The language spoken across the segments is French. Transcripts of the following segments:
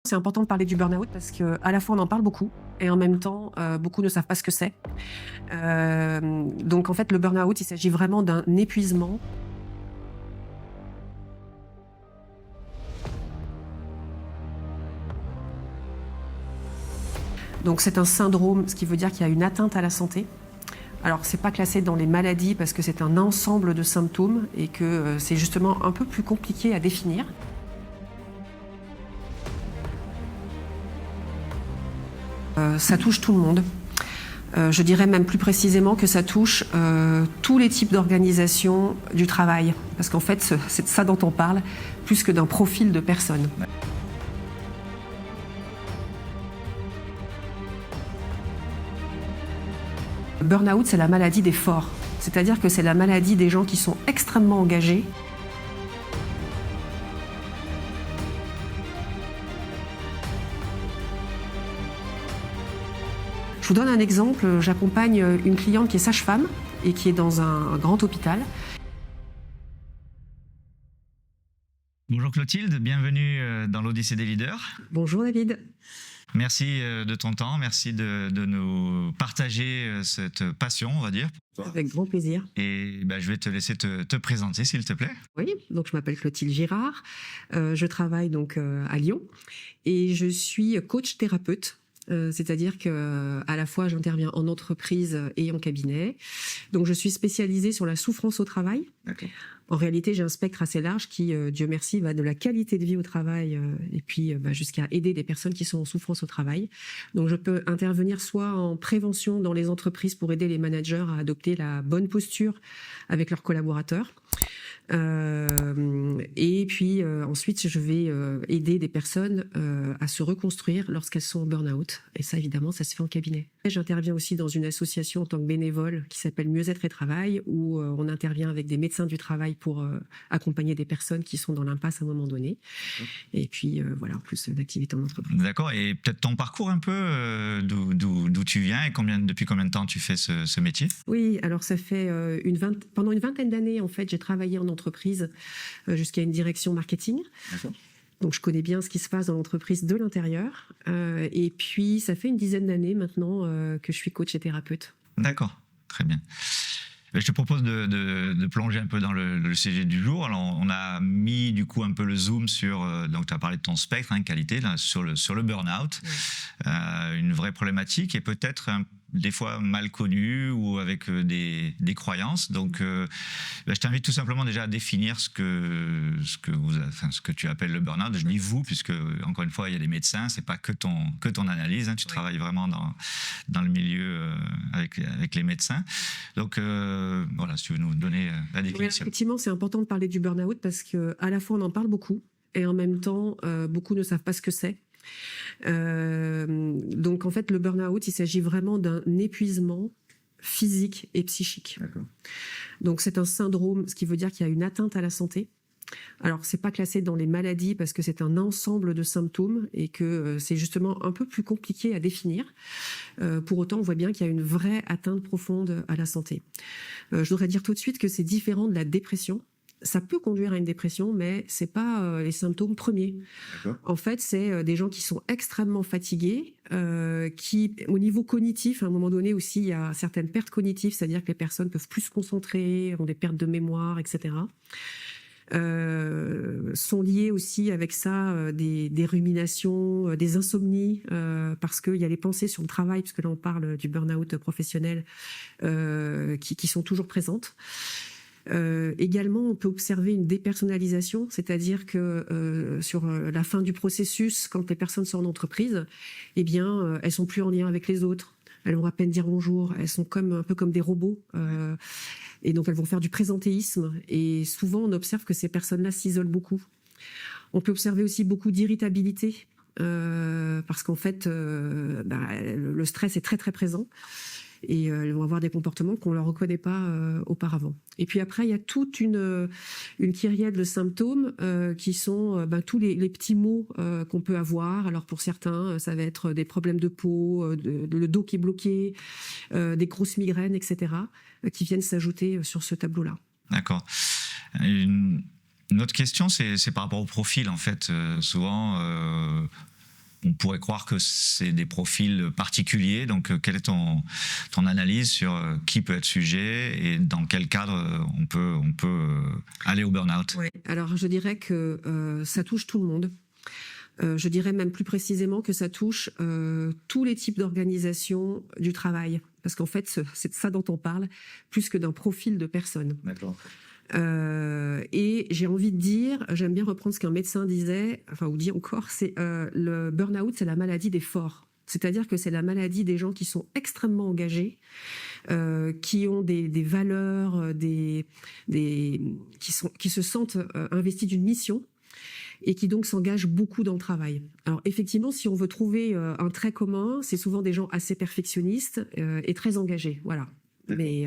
C'est important de parler du burn-out parce qu'à la fois on en parle beaucoup et en même temps beaucoup ne savent pas ce que c'est. Donc en fait le burn-out, il s'agit vraiment d'un épuisement. Donc c'est un syndrome, ce qui veut dire qu'il y a une atteinte à la santé. Alors c'est pas classé dans les maladies parce que c'est un ensemble de symptômes et que c'est justement un peu plus compliqué à définir. Ça touche tout le monde. Je dirais même plus précisément que ça touche tous les types d'organisation du travail. Parce qu'en fait, c'est de ça dont on parle, plus que d'un profil de personne. Le burn-out, c'est la maladie des forts. C'est-à-dire que c'est la maladie des gens qui sont extrêmement engagés. Je vous donne un exemple, j'accompagne une cliente qui est sage-femme et qui est dans un grand hôpital. Bonjour Clotilde, bienvenue dans l'Odyssée des leaders. Bonjour David. Merci de ton temps, merci de nous partager cette passion, on va dire. Avec grand plaisir. Et je vais te laisser te présenter, s'il te plaît. Oui, donc je m'appelle Clotilde Girard, je travaille donc à Lyon et je suis coach thérapeute. C'est-à-dire que à la fois j'interviens en entreprise et en cabinet. Donc je suis spécialisée sur la souffrance au travail. Okay. En réalité, j'ai un spectre assez large qui, Dieu merci, va de la qualité de vie au travail et puis jusqu'à aider des personnes qui sont en souffrance au travail. Donc je peux intervenir soit en prévention dans les entreprises pour aider les managers à adopter la bonne posture avec leurs collaborateurs. Et puis ensuite je vais aider des personnes à se reconstruire lorsqu'elles sont en burn-out, et ça évidemment ça se fait en cabinet. J'interviens aussi dans une association en tant que bénévole qui s'appelle Mieux-être et Travail, où on intervient avec des médecins du travail pour accompagner des personnes qui sont dans l'impasse à un moment donné. Et puis voilà, en plus d'activités en entreprise. D'accord, et peut-être ton parcours un peu, d'où tu viens et depuis combien de temps tu fais ce métier? Oui, alors ça fait pendant une vingtaine d'années en fait, j'ai travaillé en entreprise jusqu'à une direction marketing. D'accord. Donc je connais bien ce qui se passe dans l'entreprise de l'intérieur. Et puis ça fait une dizaine d'années maintenant que je suis coach et thérapeute. D'accord, très bien. Je te propose de plonger un peu dans le sujet du jour. Alors, on a mis du coup un peu le zoom sur, donc tu as parlé de ton spectre, qualité, là, sur le burn-out, une vraie problématique et peut-être des fois mal connue ou avec des croyances. Donc, je t'invite tout simplement déjà à définir ce que tu appelles le burn-out. Je dis vous, puisque encore une fois, il y a des médecins, c'est pas que ton analyse. Tu travailles vraiment dans le milieu avec les médecins. Donc, voilà, si tu veux nous donner la définition. Oui, effectivement, c'est important de parler du burn-out parce qu'à la fois on en parle beaucoup et en même temps beaucoup ne savent pas ce que c'est. Donc en fait le burn-out, il s'agit vraiment d'un épuisement physique et psychique. D'accord. Donc c'est un syndrome, ce qui veut dire qu'il y a une atteinte à la santé. Alors c'est pas classé dans les maladies parce que c'est un ensemble de symptômes et que c'est justement un peu plus compliqué à définir. Pour autant, on voit bien qu'il y a une vraie atteinte profonde à la santé. Je voudrais dire tout de suite que c'est différent de la dépression. Ça peut conduire à une dépression, mais c'est pas les symptômes premiers. D'accord. En fait, c'est des gens qui sont extrêmement fatigués, qui, au niveau cognitif, à un moment donné aussi, il y a certaines pertes cognitives, c'est-à-dire que les personnes peuvent plus se concentrer, ont des pertes de mémoire, etc. Sont liées aussi avec ça des ruminations, des insomnies, parce qu'il y a les pensées sur le travail, puisque là on parle du burn-out professionnel, qui sont toujours présentes. Également, on peut observer une dépersonnalisation, c'est-à-dire que sur la fin du processus, quand les personnes sont en entreprise, eh bien, elles sont plus en lien avec les autres. Elles vont à peine dire bonjour. Elles sont un peu comme des robots. Et donc, elles vont faire du présentéisme. Et souvent, on observe que ces personnes-là s'isolent beaucoup. On peut observer aussi beaucoup d'irritabilité. Parce qu'en fait, le stress est très, très présent. Et elles vont avoir des comportements qu'on ne leur reconnaît pas auparavant. Et puis après, il y a toute une kyrielle de symptômes qui sont tous les petits maux qu'on peut avoir. Alors pour certains, ça va être des problèmes de peau, le dos qui est bloqué, des grosses migraines, etc., qui viennent s'ajouter sur ce tableau-là. D'accord. Une autre question, c'est par rapport au profil, en fait. Souvent, on pourrait croire que c'est des profils particuliers. Donc, quelle est ton analyse sur qui peut être sujet et dans quel cadre on peut aller au burn-out? Ouais. Alors, je dirais que ça touche tout le monde. Je dirais même plus précisément que ça touche tous les types d'organisation du travail. Parce qu'en fait, c'est de ça dont on parle, plus que d'un profil de personne. D'accord. Et j'ai envie de dire, j'aime bien reprendre ce qu'un médecin disait, enfin, ou dit encore, c'est le burn-out, c'est la maladie des forts. C'est-à-dire que c'est la maladie des gens qui sont extrêmement engagés, qui ont des valeurs, qui se sentent investis d'une mission et qui donc s'engagent beaucoup dans le travail. Alors effectivement, si on veut trouver un trait commun, c'est souvent des gens assez perfectionnistes et très engagés. Voilà. Mais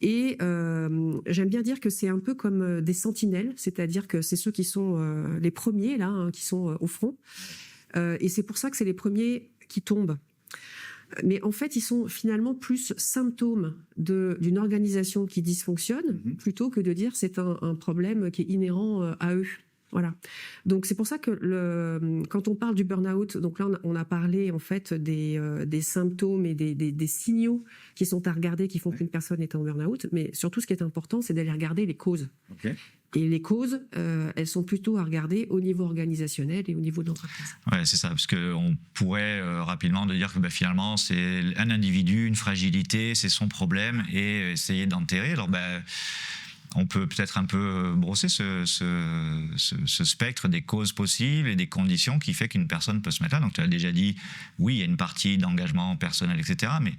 j'aime bien dire que c'est un peu comme des sentinelles, c'est-à-dire que c'est ceux qui sont les premiers là, hein, qui sont au front, et c'est pour ça que c'est les premiers qui tombent. Mais en fait, ils sont finalement plus symptômes d'une organisation qui dysfonctionne, plutôt que de dire c'est un problème qui est inhérent à eux. Voilà. Donc c'est pour ça que quand on parle du burn-out, donc là on a parlé en fait des symptômes et des signaux qui sont à regarder, qui font qu'une personne est en burn-out. Mais surtout, ce qui est important, c'est d'aller regarder les causes. Okay. Et les causes, elles sont plutôt à regarder au niveau organisationnel et au niveau de l'entreprise. Ouais, c'est ça, parce qu'on pourrait rapidement dire que finalement, c'est un individu, une fragilité, c'est son problème, et essayer d'enterrer. Alors, on peut peut-être un peu brosser ce spectre des causes possibles et des conditions qui fait qu'une personne peut se mettre là. Donc tu as déjà dit, oui, il y a une partie d'engagement personnel, etc., mais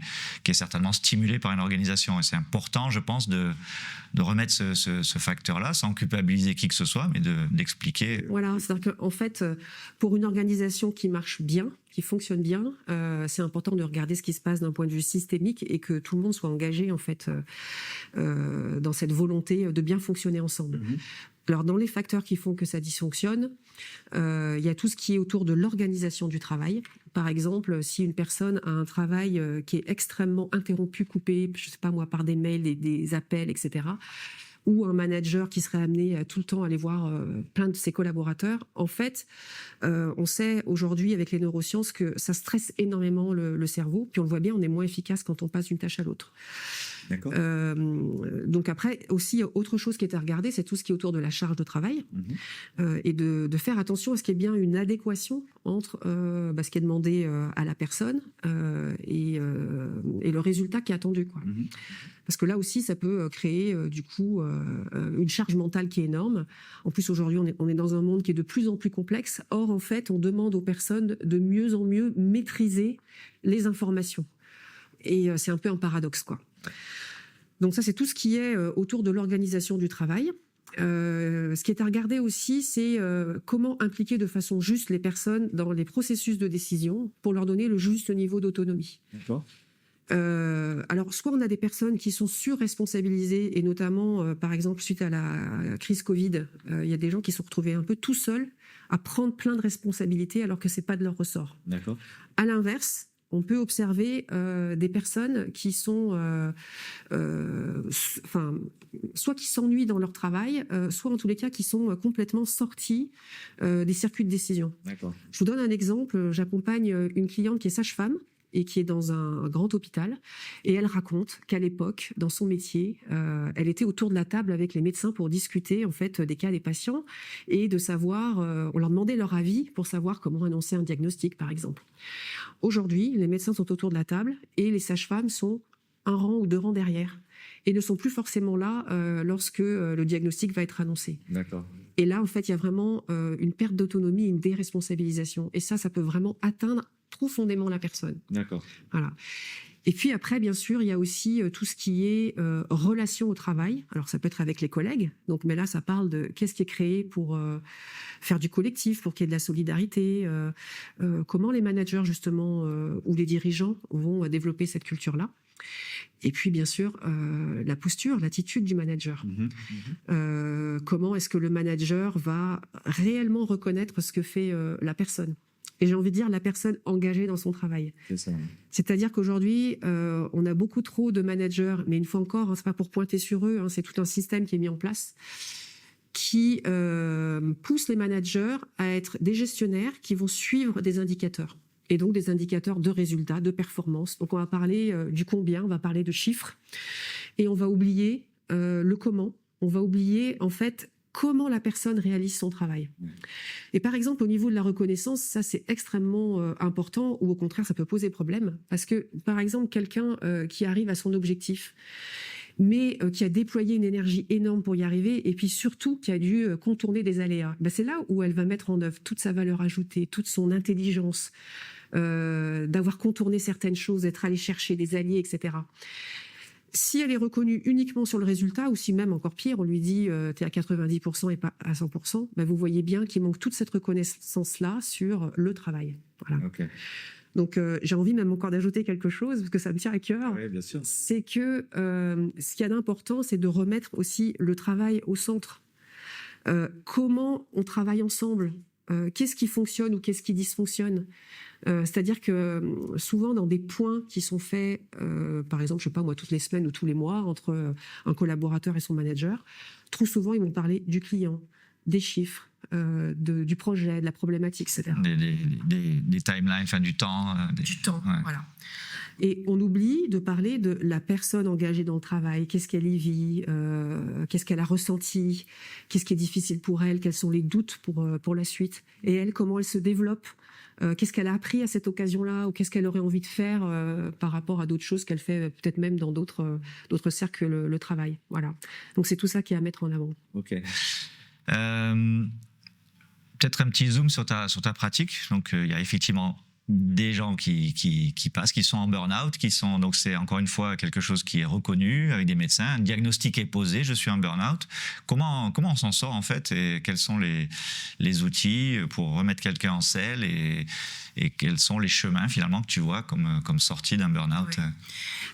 qui est certainement stimulée par une organisation. Et c'est important, je pense, de remettre ce facteur-là sans culpabiliser qui que ce soit, mais d'expliquer. Voilà, c'est-à-dire qu'en fait, pour une organisation qui marche bien, qui fonctionne bien, c'est important de regarder ce qui se passe d'un point de vue systémique et que tout le monde soit engagé en fait dans cette volonté de bien fonctionner ensemble. Alors dans les facteurs qui font que ça dysfonctionne, il y a tout ce qui est autour de l'organisation du travail. Par exemple, si une personne a un travail qui est extrêmement interrompu, coupé, je sais pas moi, par des mails, des appels, etc., ou un manager qui serait amené tout le temps à aller voir plein de ses collaborateurs. En fait, on sait aujourd'hui avec les neurosciences que ça stresse énormément le cerveau. Puis on le voit bien, on est moins efficace quand on passe d'une tâche à l'autre. D'accord. Donc après, aussi, autre chose qui est à regarder, c'est tout ce qui est autour de la charge de travail et de faire attention à ce qu'il y ait bien une adéquation entre ce qui est demandé à la personne et le résultat qui est attendu, quoi. Parce que là aussi, ça peut créer du coup une charge mentale qui est énorme. En plus, aujourd'hui, on est dans un monde qui est de plus en plus complexe. Or, en fait, on demande aux personnes de mieux en mieux maîtriser les informations. Et c'est un peu un paradoxe, quoi. Donc ça, c'est tout ce qui est autour de l'organisation du travail. Ce qui est à regarder aussi, c'est comment impliquer de façon juste les personnes dans les processus de décision pour leur donner le juste niveau d'autonomie. D'accord. Alors, soit on a des personnes qui sont surresponsabilisées, et notamment, par exemple, suite à la crise Covid, il y a des gens qui se sont retrouvés un peu tout seuls à prendre plein de responsabilités alors que c'est pas de leur ressort. D'accord. À l'inverse, on peut observer des personnes qui sont, soit qui s'ennuient dans leur travail, soit en tous les cas qui sont complètement sortis des circuits de décision. D'accord. Je vous donne un exemple. J'accompagne une cliente qui est sage-femme et qui est dans un grand hôpital, et elle raconte qu'à l'époque, dans son métier, elle était autour de la table avec les médecins pour discuter en fait des cas des patients et de savoir, on leur demandait leur avis pour savoir comment annoncer un diagnostic, par exemple. Aujourd'hui, les médecins sont autour de la table et les sages-femmes sont un rang ou deux rangs derrière et ne sont plus forcément là lorsque le diagnostic va être annoncé. D'accord. Et là, en fait, il y a vraiment une perte d'autonomie, une déresponsabilisation. Et ça peut vraiment atteindre profondément la personne. D'accord. Voilà. Et puis après, bien sûr, il y a aussi tout ce qui est relation au travail. Alors, ça peut être avec les collègues. Donc, mais là, ça parle de qu'est-ce qui est créé pour faire du collectif, pour qu'il y ait de la solidarité. Comment les managers, justement, ou les dirigeants vont développer cette culture-là. Et puis, bien sûr, la posture, l'attitude du manager. Comment est-ce que le manager va réellement reconnaître ce que fait la personne ? Et j'ai envie de dire la personne engagée dans son travail. C'est ça. C'est-à-dire qu'aujourd'hui, on a beaucoup trop de managers, mais une fois encore, c'est pas pour pointer sur eux, c'est tout un système qui est mis en place, qui pousse les managers à être des gestionnaires qui vont suivre des indicateurs. Et donc des indicateurs de résultats, de performance. Donc on va parler du combien, on va parler de chiffres, et on va oublier le comment. On va oublier en fait comment la personne réalise son travail. Et par exemple, au niveau de la reconnaissance, ça c'est extrêmement important, ou au contraire ça peut poser problème, parce que par exemple quelqu'un qui arrive à son objectif, mais qui a déployé une énergie énorme pour y arriver, et puis surtout qui a dû contourner des aléas, c'est là où elle va mettre en œuvre toute sa valeur ajoutée, toute son intelligence, d'avoir contourné certaines choses, d'être allé chercher des alliés, etc. Si elle est reconnue uniquement sur le résultat, ou si même encore pire, on lui dit t'es à 90% et pas à 100%, vous voyez bien qu'il manque toute cette reconnaissance-là sur le travail. Voilà. Okay. Donc j'ai envie même encore d'ajouter quelque chose, parce que ça me tient à cœur. Oui, bien sûr. C'est que ce qu'il y a d'important, c'est de remettre aussi le travail au centre. Comment on travaille ensemble, qu'est-ce qui fonctionne ou qu'est-ce qui dysfonctionne. C'est-à-dire que souvent dans des points qui sont faits, par exemple, je sais pas moi, toutes les semaines ou tous les mois, entre un collaborateur et son manager, trop souvent ils vont parler du client, des chiffres, du projet, de la problématique, etc. Des timelines, enfin du temps. Du temps, ouais. Voilà. Et on oublie de parler de la personne engagée dans le travail, qu'est-ce qu'elle y vit, qu'est-ce qu'elle a ressenti, qu'est-ce qui est difficile pour elle, quels sont les doutes pour la suite, et elle, comment elle se développe, qu'est-ce qu'elle a appris à cette occasion-là, ou qu'est-ce qu'elle aurait envie de faire par rapport à d'autres choses qu'elle fait peut-être même dans d'autres cercles que le travail. Voilà. Donc c'est tout ça qui est à mettre en avant. Ok. Peut-être un petit zoom sur ta pratique. Donc il y a effectivement des gens qui passent, qui sont en burn-out, donc c'est encore une fois quelque chose qui est reconnu avec des médecins, un diagnostic est posé, je suis en burn-out. Comment on s'en sort en fait, et quels sont les outils pour remettre quelqu'un en selle, et quels sont les chemins finalement que tu vois comme sortie d'un burn-out?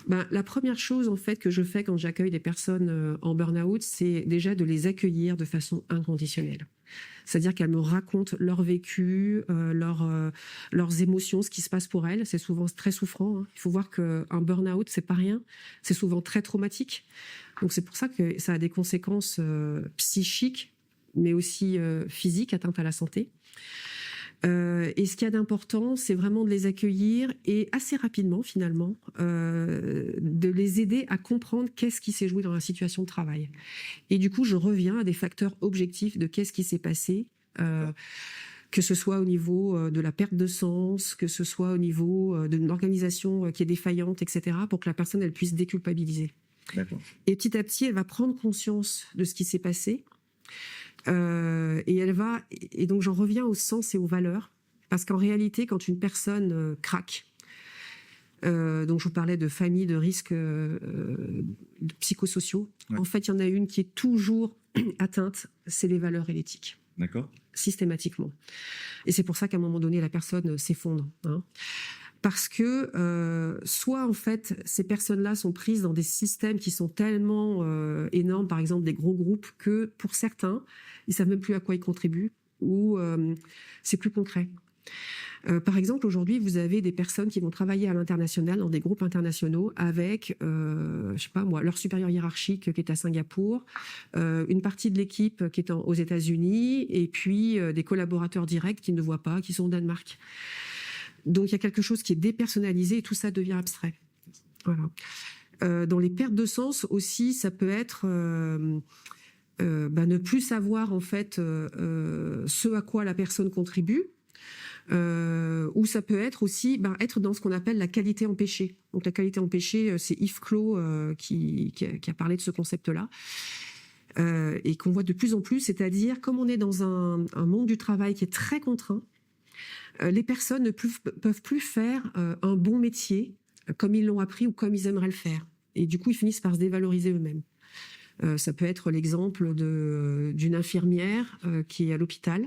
Ouais. La première chose en fait que je fais quand j'accueille des personnes en burn-out, c'est déjà de les accueillir de façon inconditionnelle. C'est-à-dire qu'elles me racontent leur vécu, leurs émotions, ce qui se passe pour elles. C'est souvent très souffrant. Il faut voir qu'un burn-out, c'est pas rien. C'est souvent très traumatique. Donc c'est pour ça que ça a des conséquences psychiques, mais aussi physiques, atteintes à la santé. Et ce qu'il y a d'important, c'est vraiment de les accueillir et assez rapidement, finalement, de les aider à comprendre qu'est-ce qui s'est joué dans la situation de travail. Et du coup, je reviens à des facteurs objectifs de qu'est-ce qui s'est passé, que ce soit au niveau de la perte de sens, que ce soit au niveau d'une organisation qui est défaillante, etc., pour que la personne elle puisse déculpabiliser. D'accord. Et petit à petit, elle va prendre conscience de ce qui s'est passé. Et donc j'en reviens au sens et aux valeurs, parce qu'en réalité, quand une personne craque, donc je vous parlais de famille, de risques psychosociaux, en fait, il y en a une qui est toujours atteinte, c'est les valeurs et l'éthique. D'accord. Systématiquement. Et c'est pour ça qu'à un moment donné, la personne s'effondre. Parce que soit en fait ces personnes-là sont prises dans des systèmes qui sont tellement énormes, par exemple des gros groupes, que pour certains ils savent même plus à quoi ils contribuent, ou c'est plus concret. Par exemple, aujourd'hui, vous avez des personnes qui vont travailler à l'international dans des groupes internationaux avec, je sais pas moi, leur supérieur hiérarchique qui est à Singapour, une partie de l'équipe qui est aux États-Unis, et puis des collaborateurs directs qui ne voient pas, qui sont au Danemark. Donc il y a quelque chose qui est dépersonnalisé et tout ça devient abstrait. Voilà. Dans les pertes de sens aussi, ça peut être ne plus savoir en fait ce à quoi la personne contribue, ou ça peut être aussi être dans ce qu'on appelle la qualité empêchée. Donc la qualité empêchée, c'est Yves Clos qui a parlé de ce concept-là. Et qu'on voit de plus en plus, c'est-à-dire comme on est dans un monde du travail qui est très contraint, les personnes ne peuvent plus faire un bon métier comme ils l'ont appris ou comme ils aimeraient le faire. Et du coup, ils finissent par se dévaloriser eux-mêmes. Ça peut être l'exemple d'une infirmière qui est à l'hôpital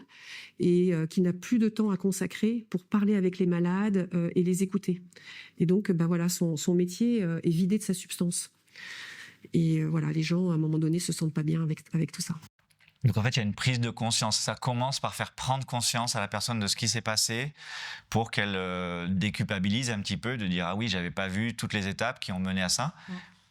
et qui n'a plus de temps à consacrer pour parler avec les malades et les écouter. Et donc, voilà, son métier est vidé de sa substance. Et voilà, les gens, à un moment donné, se sentent pas bien avec tout ça. Donc en fait, il y a une prise de conscience. Ça commence par faire prendre conscience à la personne de ce qui s'est passé pour qu'elle déculpabilise un petit peu, de dire « Ah oui, j'avais pas vu toutes les étapes qui ont mené à ça ».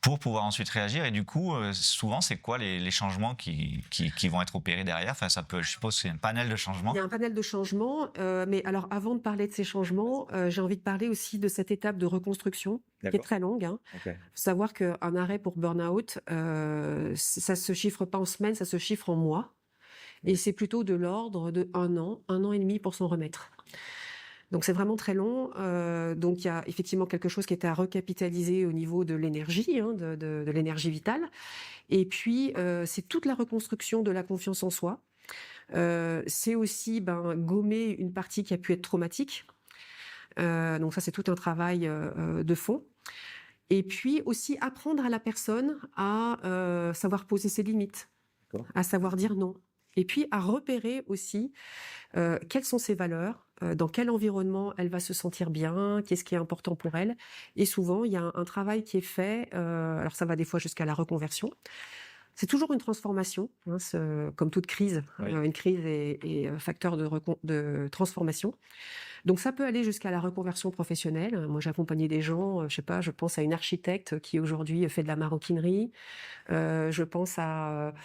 pour pouvoir ensuite réagir. Et du coup, souvent, c'est quoi les changements qui vont être opérés derrière? Enfin, ça peut, je suppose, c'est un panel de changements. Il y a un panel de changements, mais alors avant de parler de ces changements, j'ai envie de parler aussi de cette étape de reconstruction qui est très longue. Faut savoir qu'un arrêt pour burn-out, ça se chiffre pas en semaines, ça se chiffre en mois. Et c'est plutôt de l'ordre de 1 an et demi pour s'en remettre. Donc c'est vraiment très long. Donc il y a effectivement quelque chose qui est à recapitaliser au niveau de l'énergie, de l'énergie vitale. Et puis c'est toute la reconstruction de la confiance en soi. C'est aussi gommer une partie qui a pu être traumatique. Donc ça c'est tout un travail de fond. Et puis aussi apprendre à la personne à savoir poser ses limites, à savoir dire non. Et puis à repérer aussi quelles sont ses valeurs, dans quel environnement elle va se sentir bien, qu'est-ce qui est important pour elle. Et souvent, il y a un travail qui est fait, alors ça va des fois jusqu'à la reconversion. C'est toujours une transformation, comme toute crise. Oui. Une crise est facteur de transformation. Donc ça peut aller jusqu'à la reconversion professionnelle. Moi, j'ai accompagné des gens, je pense à une architecte qui aujourd'hui fait de la maroquinerie. Je pense à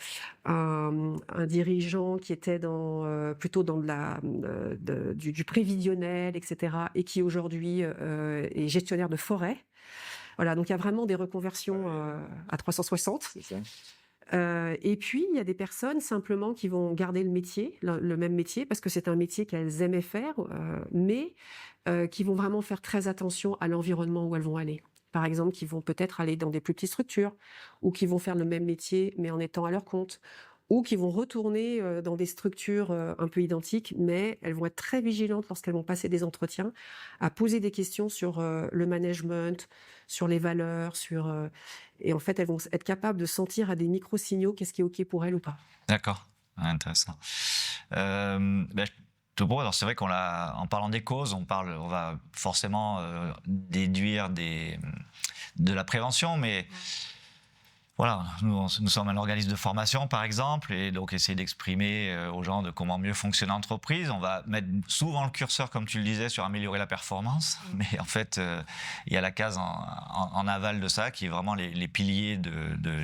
un dirigeant qui était plutôt dans du prévisionnel, etc., et qui aujourd'hui est gestionnaire de forêt. Voilà, donc il y a vraiment des reconversions à 360. C'est ça. Et puis, il y a des personnes simplement qui vont garder le métier, le même métier, parce que c'est un métier qu'elles aimaient faire, mais qui vont vraiment faire très attention à l'environnement où elles vont aller. Par exemple, qui vont peut-être aller dans des plus petites structures, ou qui vont faire le même métier, mais en étant à leur compte, ou qui vont retourner dans des structures un peu identiques, mais elles vont être très vigilantes lorsqu'elles vont passer des entretiens, à poser des questions sur le management, sur les valeurs, et en fait, elles vont être capables de sentir à des micro-signaux qu'est-ce qui est OK pour elles ou pas. D'accord, intéressant. Je te propose, alors c'est vrai en parlant des causes, on va forcément déduire de la prévention, mais voilà, nous sommes un organisme de formation, par exemple, et donc essayer d'exprimer aux gens de comment mieux fonctionne l'entreprise. On va mettre souvent le curseur, comme tu le disais, sur améliorer la performance, mais en fait, il y a la case en aval de ça, qui est vraiment les piliers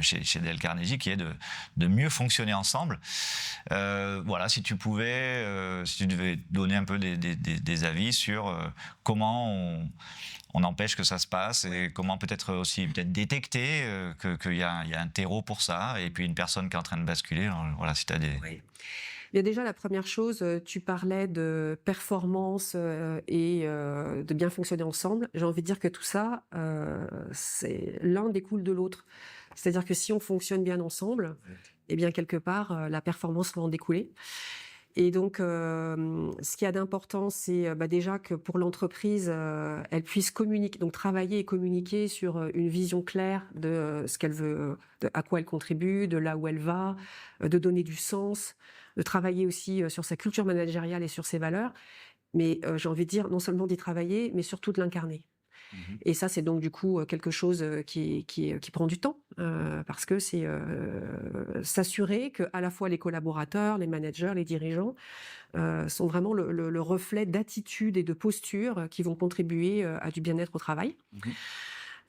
chez Dale Carnegie, qui est de mieux fonctionner ensemble. Voilà, si tu devais donner un peu des avis sur comment on empêche que ça se passe, et comment peut-être détecter qu'il y a un terreau pour ça, et puis une personne qui est en train de basculer. Alors, voilà, si tu as des... Oui. Il y a déjà la première chose, tu parlais de performance et de bien fonctionner ensemble. J'ai envie de dire que tout ça, l'un découle de l'autre. C'est-à-dire que si on fonctionne bien ensemble, eh bien quelque part, la performance va en découler. Et donc, ce qu'il y a d'important, c'est déjà que pour l'entreprise, elle puisse communiquer, donc travailler et communiquer sur une vision claire de ce qu'elle veut, à quoi elle contribue, de là où elle va, de donner du sens, de travailler aussi sur sa culture managériale et sur ses valeurs. Mais j'ai envie de dire, non seulement d'y travailler, mais surtout de l'incarner. Et ça, c'est donc du coup quelque chose qui prend du temps, parce que c'est s'assurer que à la fois les collaborateurs, les managers, les dirigeants sont vraiment le reflet d'attitude et de posture qui vont contribuer à du bien-être au travail.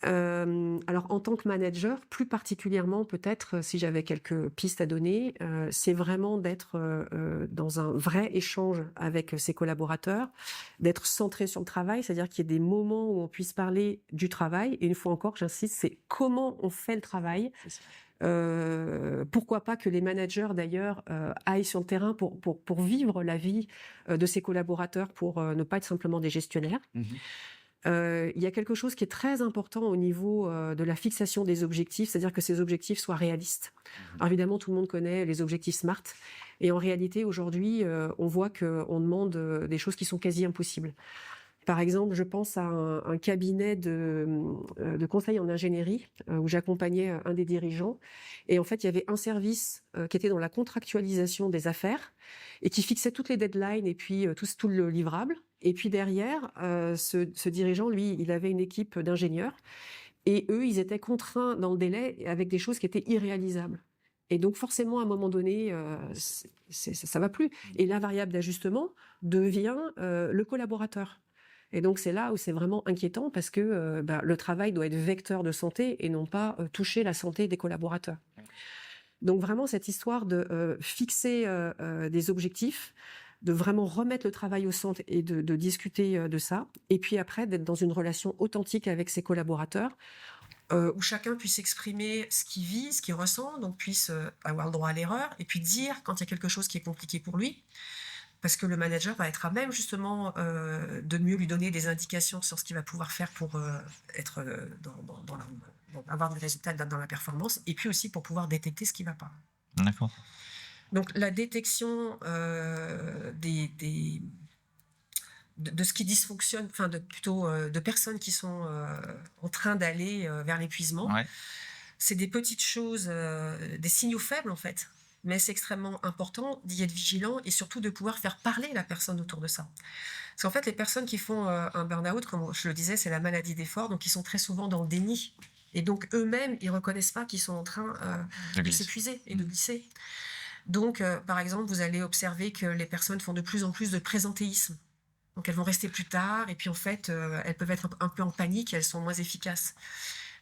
Alors en tant que manager, plus particulièrement peut-être, si j'avais quelques pistes à donner, c'est vraiment d'être dans un vrai échange avec ses collaborateurs, d'être centré sur le travail, c'est-à-dire qu'il y ait des moments où on puisse parler du travail, et une fois encore, j'insiste, c'est comment on fait le travail. Pourquoi pas que les managers d'ailleurs aillent sur le terrain pour vivre la vie de ses collaborateurs, pour ne pas être simplement des gestionnaires. Il y a quelque chose qui est très important au niveau de la fixation des objectifs, c'est-à-dire que ces objectifs soient réalistes. Alors évidemment, tout le monde connaît les objectifs SMART, et en réalité, aujourd'hui, on voit qu'on demande des choses qui sont quasi impossibles. Par exemple, je pense à un cabinet de conseil en ingénierie où j'accompagnais un des dirigeants, et en fait, il y avait un service qui était dans la contractualisation des affaires et qui fixait toutes les deadlines et puis tout le livrable. Et puis derrière, ce dirigeant, lui, il avait une équipe d'ingénieurs, et eux, ils étaient contraints dans le délai avec des choses qui étaient irréalisables. Et donc forcément, à un moment donné, ça va plus. Et la variable d'ajustement devient le collaborateur. Et donc c'est là où c'est vraiment inquiétant parce que le travail doit être vecteur de santé et non pas toucher la santé des collaborateurs. Donc vraiment cette histoire de fixer des objectifs, de vraiment remettre le travail au centre et de discuter de ça, et puis après d'être dans une relation authentique avec ses collaborateurs, où chacun puisse exprimer ce qu'il vit, ce qu'il ressent, donc puisse avoir le droit à l'erreur, et puis dire quand il y a quelque chose qui est compliqué pour lui, parce que le manager va être à même justement de mieux lui donner des indications sur ce qu'il va pouvoir faire pour être avoir des résultats dans la performance, et puis aussi pour pouvoir détecter ce qui ne va pas. D'accord. Donc la détection de ce qui dysfonctionne, enfin de personnes qui sont en train d'aller vers l'épuisement, c'est des petites choses, des signaux faibles en fait. Mais c'est extrêmement important d'y être vigilant et surtout de pouvoir faire parler la personne autour de ça. Parce qu'en fait, les personnes qui font un burn-out, comme je le disais, c'est la maladie d'effort, donc ils sont très souvent dans le déni. Et donc eux-mêmes, ils ne reconnaissent pas qu'ils sont en train de s'épuiser et de glisser. Donc, par exemple, vous allez observer que les personnes font de plus en plus de présentéisme. Donc elles vont rester plus tard et puis en fait, elles peuvent être un peu en panique, elles sont moins efficaces.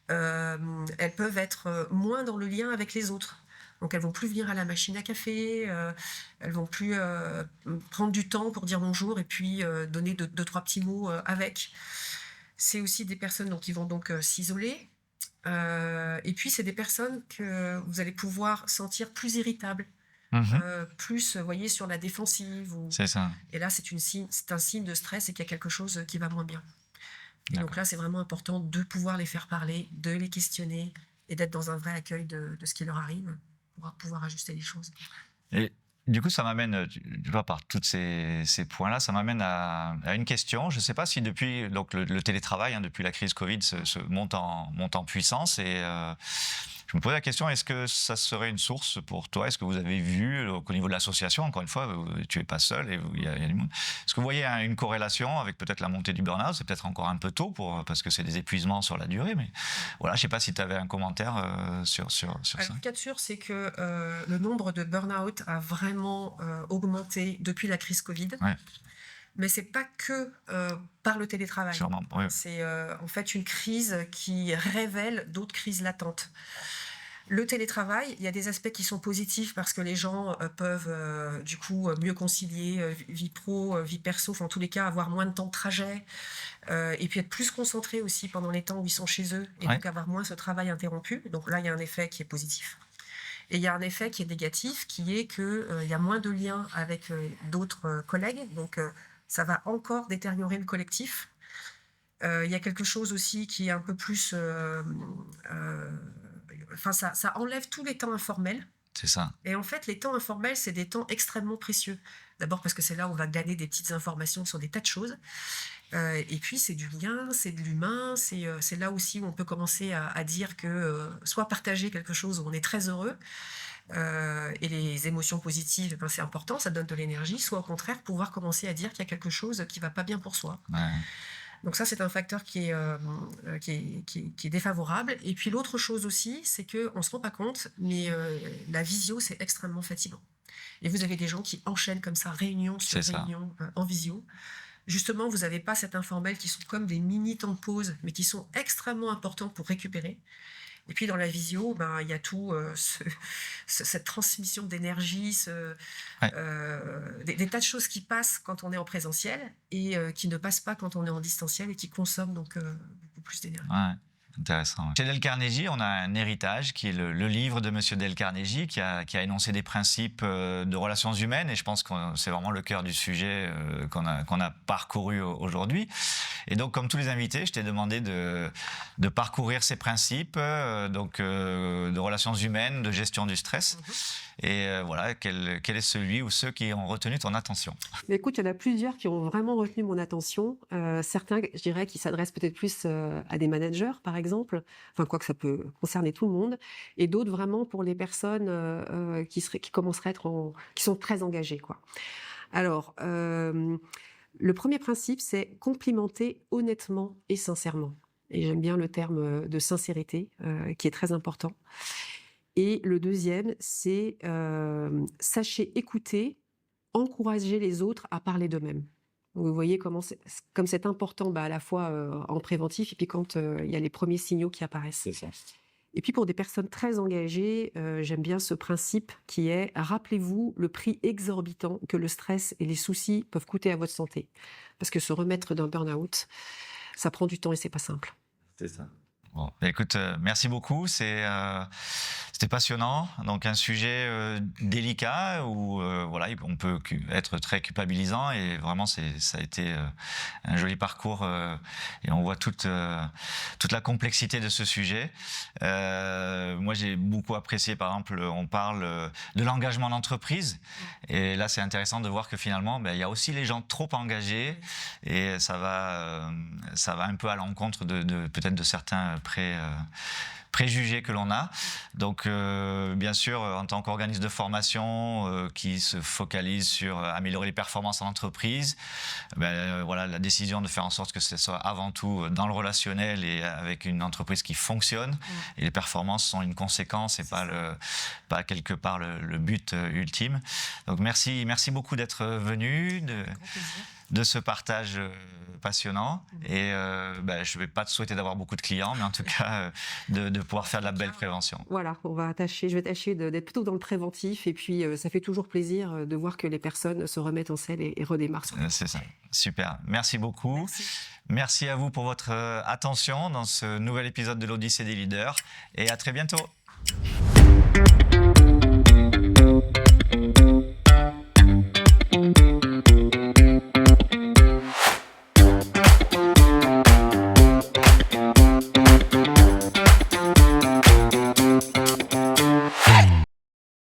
Elles peuvent être moins dans le lien avec les autres. Donc elles vont plus venir à la machine à café, elles vont plus prendre du temps pour dire bonjour et puis donner deux, trois petits mots avec. C'est aussi des personnes qui vont donc s'isoler. Et puis c'est des personnes que vous allez pouvoir sentir plus irritables, plus, vous voyez, sur la défensive. C'est ça. Et là, c'est un signe de stress et qu'il y a quelque chose qui va moins bien. Et donc là, c'est vraiment important de pouvoir les faire parler, de les questionner et d'être dans un vrai accueil de ce qui leur arrive pour pouvoir ajuster les choses. Et du coup, ça m'amène, tu vois, par tous ces points-là, ça m'amène à une question. Je ne sais pas si depuis donc le télétravail, depuis la crise Covid, se monte en puissance. Et je me posais la question, est-ce que ça serait une source pour toi? Est-ce que vous avez vu, au niveau de l'association, encore une fois, tu n'es pas seul, et il y a du monde. Est-ce que vous voyez une corrélation avec peut-être la montée du burn-out? C'est peut-être encore un peu tôt parce que c'est des épuisements sur la durée, mais voilà, je ne sais pas si tu avais un commentaire sur ça. Alors, le cas de sûr, c'est que le nombre de burn-out a vraiment augmenté depuis la crise Covid. Ouais. Mais c'est pas que par le télétravail. Sûrement, oui. C'est en fait une crise qui révèle d'autres crises latentes. Le télétravail, il y a des aspects qui sont positifs parce que les gens peuvent du coup mieux concilier vie pro, vie perso, enfin, en tous les cas avoir moins de temps de trajet et puis être plus concentrés aussi pendant les temps où ils sont chez eux et donc avoir moins ce travail interrompu. Donc là, il y a un effet qui est positif. Et il y a un effet qui est négatif, qui est qu'il y a moins de liens avec d'autres collègues. Donc ça va encore détériorer le collectif. Il y a quelque chose aussi qui est un peu plus... ça enlève tous les temps informels. C'est ça. Et en fait, les temps informels, c'est des temps extrêmement précieux. D'abord parce que c'est là où on va glaner des petites informations sur des tas de choses. Et puis, c'est du lien, c'est de l'humain. C'est là aussi où on peut commencer à dire que soit partager quelque chose où on est très heureux, et les émotions positives, c'est important, ça donne de l'énergie, soit au contraire, pouvoir commencer à dire qu'il y a quelque chose qui ne va pas bien pour soi. Ouais. Donc ça, c'est un facteur qui est défavorable. Et puis l'autre chose aussi, c'est qu'on ne se rend pas compte, mais la visio, c'est extrêmement fatigant. Et vous avez des gens qui enchaînent comme ça, réunion sur réunion, en visio. Justement, vous n'avez pas cet informel qui sont comme des mini-temps de pause, mais qui sont extrêmement importants pour récupérer. Et puis dans la visio, il y a tout cette transmission d'énergie, des tas de choses qui passent quand on est en présentiel et qui ne passent pas quand on est en distanciel et qui consomment donc beaucoup plus d'énergie. Ouais. Intéressant. Chez Dale Carnegie, on a un héritage qui est le livre de Monsieur Dale Carnegie qui a énoncé des principes de relations humaines, et je pense que c'est vraiment le cœur du sujet qu'on a parcouru aujourd'hui. Et donc, comme tous les invités, je t'ai demandé de parcourir ces principes de relations humaines, de gestion du stress. Et voilà, quel est celui ou ceux qui ont retenu ton attention? Mais écoute, il y en a plusieurs qui ont vraiment retenu mon attention. Certains, je dirais, qui s'adressent peut-être plus à des managers, par exemple. Enfin, quoi que ça peut concerner tout le monde. Et d'autres vraiment pour les personnes qui commenceraient qui sont très engagées, quoi. Alors, le premier principe, c'est complimenter honnêtement et sincèrement. Et j'aime bien le terme de sincérité, qui est très important. Et le deuxième, c'est sachez écouter, encourager les autres à parler d'eux-mêmes. Vous voyez comme c'est important à la fois en préventif et puis quand il y a les premiers signaux qui apparaissent. C'est ça. Et puis pour des personnes très engagées, j'aime bien ce principe qui est: rappelez-vous le prix exorbitant que le stress et les soucis peuvent coûter à votre santé. Parce que se remettre d'un burn-out, ça prend du temps et c'est pas simple. C'est ça. Bon, écoute, merci beaucoup. C'était passionnant. Donc un sujet délicat où voilà, on peut être très culpabilisant et vraiment ça a été un joli parcours et on voit toute la complexité de ce sujet. Moi, j'ai beaucoup apprécié, par exemple, on parle de l'engagement d'entreprise et là, c'est intéressant de voir que finalement, il y a aussi les gens trop engagés et ça va un peu à l'encontre peut-être de certains préjugés que l'on a. Donc, bien sûr, en tant qu'organisme de formation qui se focalise sur améliorer les performances en entreprise, voilà, la décision de faire en sorte que ce soit avant tout dans le relationnel et avec une entreprise qui fonctionne. Et les performances sont une conséquence et pas quelque part le but ultime. Donc, merci beaucoup d'être venu, de ce partage passionnant. Et je ne vais pas te souhaiter d'avoir beaucoup de clients, mais en tout cas, de pouvoir faire de la belle prévention. Voilà, je vais tâcher d'être plutôt dans le préventif. Et puis, ça fait toujours plaisir de voir que les personnes se remettent en selle et redémarrent. C'est ça. Super. Merci beaucoup. Merci à vous pour votre attention dans ce nouvel épisode de l'Odyssée des leaders. Et à très bientôt.